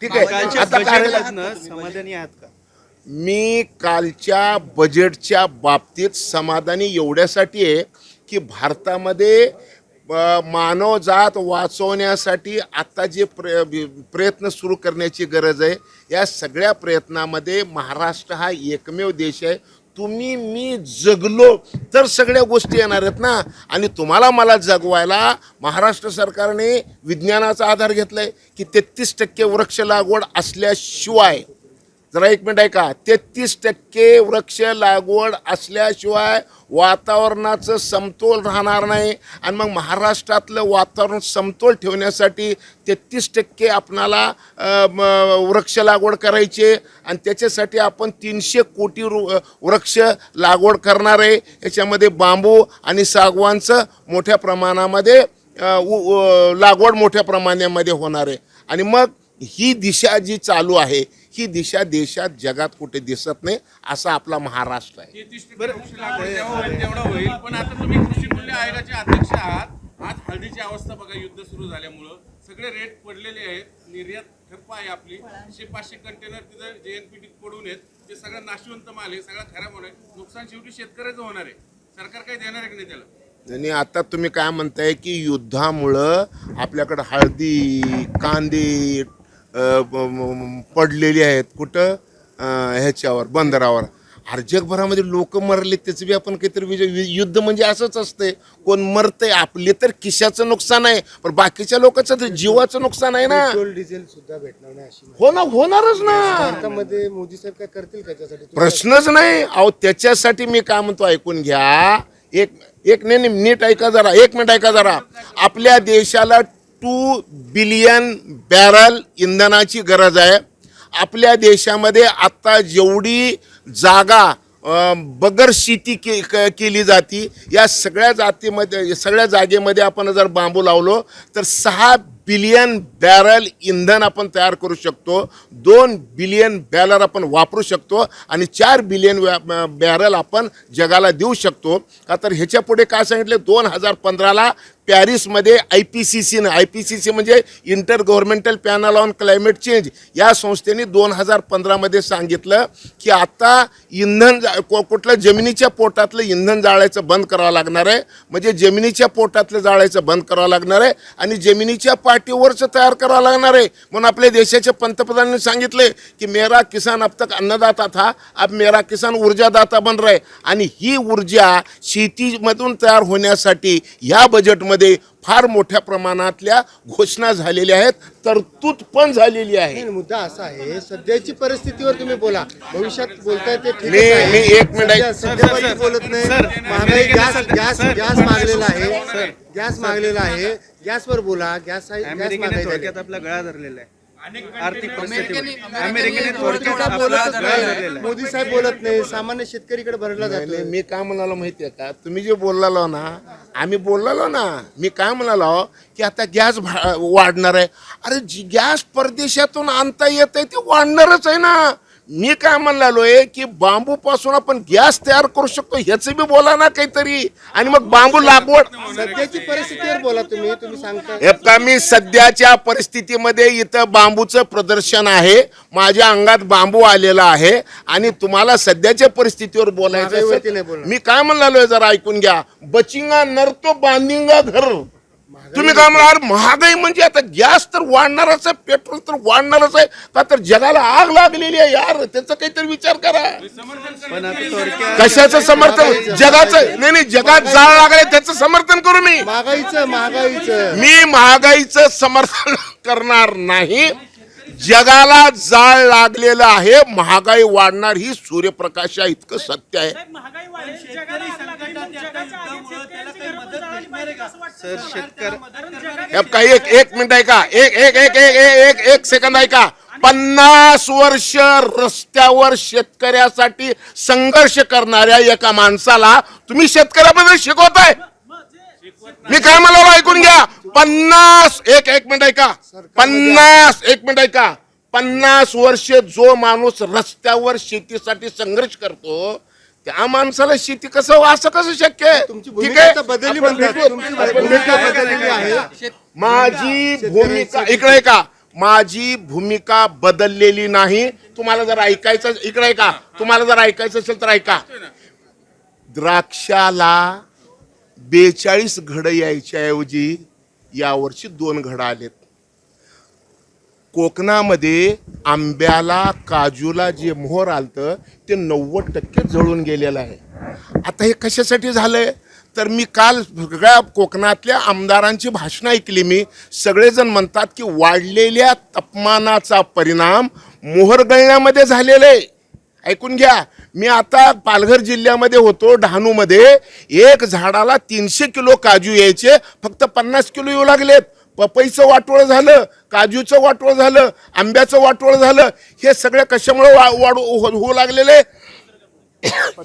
ठीक आहे. आता समाधानी आहात का? मी कालच्या बजेटच्या बाबतीत समाधानी एवढ्यासाठी आहे की भारतामध्ये मानवजात वाचवण्यासाठी आता जे प्रयत्न सुरू करण्याची गरज आहे, या सगळ्या प्रयत्नामध्ये महाराष्ट्र हा एकमेव देश आहे. तुम्ही मी जगलो तर सगळ्या गोष्टी येणार आहेत ना. आणि तुम्हाला मला जगवायला महाराष्ट्र सरकारने विज्ञानाचा आधार घेतला आहे की 33% वृक्ष लागवड असल्याशिवाय, जरा एक मिनिट ऐका, 33% वृक्ष लागवड असल्याशिवाय वातावरणाचं समतोल राहणार नाही. आणि मग महाराष्ट्रातलं वातावरण समतोल ठेवण्यासाठी 33% आपणाला वृक्ष लागवड करायचे आणि त्याच्यासाठी आपण 300 कोटी वृक्ष लागवड करणार आहे. याच्यामध्ये बांबू आणि सागवानचं मोठ्या प्रमाणामध्ये लागवड मोठ्या प्रमाणामध्ये होणार आहे. आणि मग ही दिशा जी चालू आहे, ही दिशा देशात जगात कुठे दिसत नाही, असा आपला महाराष्ट्र आहे. तेवढं होईल. पण आता तुम्ही कृषी मूल्य आयोगाचे अध्यक्ष आहात. आज हळदीची अवस्था बघा, युद्ध सुरू झाल्यामुळं सगळे रेट पडलेले आहेत. निर्यात ठप्प आहे आपली. 500 कंटेनर तिथं JNPT पडून आहेत. ते सगळं नाशवंत माल आहे, सगळं खराब होणार आहे. नुकसान शेवटी शेतकऱ्याचं होणार आहे. सरकार काही देणार आहे की नाही त्याला? आणि आता तुम्ही काय म्हणताय की युद्धामुळं आपल्याकडं हळदी, कांदे पडलेली आहेत कुठं, ह्याच्यावर बंदरावर. अरे जगभरामध्ये लोक मरले, त्याचं बी आपण काहीतरी युद्ध म्हणजे असंच असतंय. कोण मरतंय, आपले तर खिशाचं नुकसान आहे, पण बाकीच्या लोकांचं तर जीवाचं नुकसान आहे ना. पेट्रोल डिझेल सुद्धा भेटणार नाही अशी हो ना, होणारच ना. भारतामध्ये मोदी साहेब काय करतील त्याच्यासाठी? प्रश्नच नाही. अहो त्याच्यासाठी मी काय म्हणतो, ऐकून घ्या. एक नाही नीट ऐका जरा, 1 मिनिट ऐका जरा. आपल्या देशाला 2 बिलियन बॅरल इंधनाची गरज आहे. आपल्या देशामध्ये आता जेवढी जागा बगर शेती केली जाती, या सगळ्या जागेमध्ये आपण जर बांबू लावलो तर 6 बिलियन बॅरल इंधन आपण तयार करू शकतो. 2 बिलियन बॅरल आपण वापरू शकतो आणि 4 बिलियन बॅरल आपण जगाला देऊ शकतो. का तर ह्याच्या पुढे काय सांगितले, 2015ला पॅरिसमध्ये IPCC म्हणजे inter governmental panel on climate change या संस्थेने 2015मध्ये सांगितलं की आता इंधन कुठलं जमिनीच्या पोटातलं इंधन जाळायचं बंद करावं लागणार आहे. म्हणजे जमिनीच्या पोटातलं जाळायचं बंद करावं लागणार आहे आणि जमिनीच्या पाठीवरचं तयार करावं लागणार आहे. म्हणून आपल्या देशाच्या पंतप्रधानांनी सांगितले की मेरा किसान अब तक अन्नदाता था, अब मेरा किसान ऊर्जादाता बन रहा है. आणि ही ऊर्जा शेतीमधून तयार होण्यासाठी या बजेटमध्ये फार मोठ्या प्रमाणातल्या घोषणा झालेल्या आहेत, तरतूद पण झालेली आहे. मुद्दा असा आहे, सध्याची परिस्थितीवर तुम्ही बोला, भविष्यात बोलताय ते ठीक मी आहे. 1 मिनिट सध्यावरती बोलत नाही. महागाई, गॅस मागलेला आहे, गॅस मागलेला आहे. गॅसवर बोला. गॅस थोडक्यात आपला गळा धरलेला आहे. आर्थिक परिस्थिती मोदी साहेब बोलत नाही, सामान्य शेतकरीकडे भरला जातो. मी काय म्हणालो माहितीये का, तुम्ही जे बोललालो ना, आम्ही बोललो ना, मी काय म्हणालो की आता गॅस वाढणार आहे. अरे गॅस परदेशातून आणता येत आहे, ते वाढणारच आहे ना. मी काय म्हणालोय की बांबू पासून आपण गॅस तयार करू शकतो, ह्याचं बी बोला ना काहीतरी. आणि मग बांबू लागवड, सध्याची परिस्थितीवर बोला. तुम्ही सांगता हे का, मी सध्याच्या परिस्थितीमध्ये इथं बांबूचं प्रदर्शन आहे, माझ्या अंगात बांबू आलेला आहे आणि तुम्हाला सध्याच्या परिस्थितीवर बोलायचं. मी काय म्हणालोय जरा ऐकून घ्या. बचिंगा नर तो बांधिंगा घर. तुम्ही काय म्हणाल, महागाई म्हणजे आता गॅस तर वाढणारच आहे, पेट्रोल तर वाढणारच आहे. का तर जगाला आग लागलेली आहे यार, त्याचा काहीतरी विचार करा. कशाचं समर्थन? जगाचं नाही, जगात जाळ लागले त्याचं समर्थन करू मी. मी महागाईचं समर्थन करणार नाही. जगाला जाळ लागलेलं आहे, महागाई वाढणार, ही सूर्यप्रकाशा इतकं सत्य आहे. काही एक मिनिट ऐका, एक सेकंद ऐका. 50 वर्ष रस्त्यावर शेतकऱ्यासाठी संघर्ष करणाऱ्या एका माणसाला तुम्ही शेतकऱ्याबद्दल शिकवताय. मी काय म्हणालो ऐकून घ्या. 50 वर्ष जो माणूस रस्त्यावर शेतीसाठी संघर्ष करतो, त्या माणसाला शेती कसं, असं कसं शक्य आहे? ठीक आहे, माझी भूमिका इकडे का, माझी भूमिका बदललेली नाही. तुम्हाला जर ऐकायचं इकडे ऐका, तुम्हाला जर ऐकायचं असेल तर ऐका. द्राक्षाला 42 घड यायच्या ऐवजी यावर्षी 2 घड आलेत. कोकणामध्ये आंब्याला काजूला जे मोहर आलतं ते 90% जळून गेलेलं आहे. आता हे कशासाठी झालंय तर मी काल सगळ्या कोकणातल्या आमदारांची भाषणं ऐकली. मी सगळेजण म्हणतात की वाढलेल्या तापमानाचा परिणाम मोहर गळण्यामध्ये झालेला आहे. ऐकून घ्या, मी आता पालघर जिल्ह्यामध्ये होतो, डहाणूमध्ये एक झाडाला 300 किलो काजू यायचे, फक्त 50 किलो येऊ लागलेत. पपईचं वाटोळ झालं, काजूचं वाटोळ झालं, आंब्याचं वाटोळ झालं. हे सगळं कशामुळे होऊ लागलेलं आहे?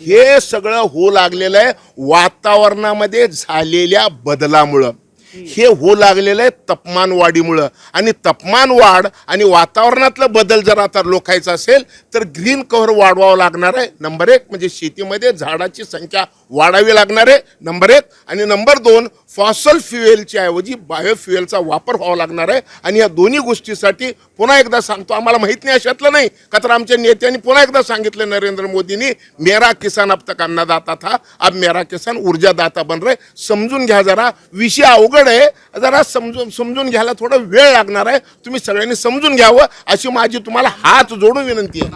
हे सगळं होऊ लागलेलं आहे वातावरणामध्ये झालेल्या बदलामुळं. हे होऊ लागलेलं आहे तापमान वाढीमुळं. आणि तापमान वाढ आणि वातावरणातलं बदल जर आता रोखायचा असेल तर ग्रीन कव्हर वाढवावं लागणार आहे. नंबर 1 म्हणजे शेतीमध्ये झाडाची संख्या वाढावी लागणार आहे, नंबर 1. आणि नंबर 2, फॉसल फ्युएलच्या ऐवजी बायोफ्युएलचा वापर व्हावा लागणार आहे. आणि या दोन्ही गोष्टीसाठी पुन्हा एकदा सांगतो, आम्हाला माहीत नाही अशातलं नाही का, तर आमच्या नेत्यांनी पुन्हा एकदा सांगितलं नरेंद्र मोदींनी, मेरा किसान अब तक अन्नदाता था, अब मेरा किसान ऊर्जादाता बन रहे. समजून घ्या जरा, विषय अवघड आहे, जरा समजून घ्यायला थोडा वेळ लागणार आहे. तुम्ही सगळ्यांनी समजून घ्यावं अशी माझी तुम्हाला हात जोडून विनंती आहे.